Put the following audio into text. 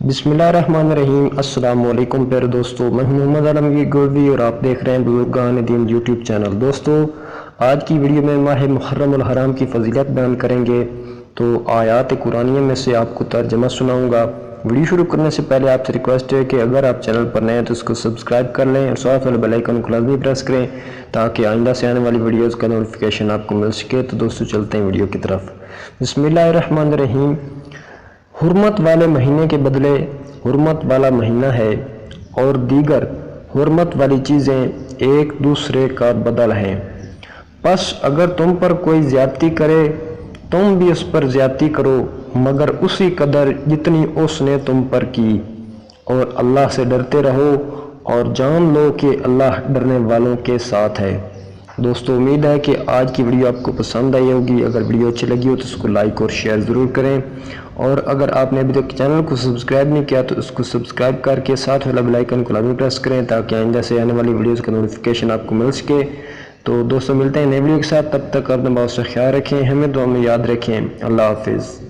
बिस्मिल्लाहिर्रहमानिर्रहीम। अस्सलाम वालेकुम प्यारे दोस्तों, मैं हूं मोहम्मद आलमगीर गोल्वी और आप देख रहे हैं बुजुर्गान दीन यूट्यूब चैनल। दोस्तों, आज की वीडियो में माह मुहर्रम उल हराम की फजीलत बयान करेंगे। तो आयात कुरानिया में से आपको तर्जमा सुनाऊंगा। वीडियो शुरू करने से पहले आपसे रिक्वेस्ट है कि अगर आप चैनल पर नए हैं तो इसको सब्सक्राइब कर लें और साथ वाले बेल आइकन को लाजमी प्रेस करें ताकि आइंदा से आने वाली वीडियोस का नोटिफिकेशन आपको मिल सके। तो दोस्तों, चलते हैं वीडियो की तरफ। बिस्मिल्लाहिर्रहमानिर्रहीम। हुर्मत वाले महीने के बदले हुर्मत वाला महीना है और दीगर हुर्मत वाली चीज़ें एक दूसरे का बदल हैं। बस अगर तुम पर कोई ज्यादती करे तुम भी उस पर ज्यादती करो, मगर उसी कदर जितनी उसने तुम पर की। और अल्लाह से डरते रहो और जान लो कि अल्लाह डरने वालों के साथ है। दोस्तों, उम्मीद है कि आज की वीडियो आपको पसंद आई होगी। अगर वीडियो अच्छी लगी हो तो उसको लाइक और शेयर ज़रूर करें, और अगर आपने अभी तक चैनल को सब्सक्राइब नहीं किया तो उसको सब्सक्राइब करके साथ वाला बेल आइकन को लाजमी प्रेस करें ताकि आइंदा से आने वाली वीडियोज़ का नोटिफिकेशन आपको मिल सके। तो दोस्तों, मिलते हैं नई वीडियो के साथ। तब तक अपना बहुत सा ख्याल रखें, हमें दुआ में याद रखें। अल्लाह हाफिज़।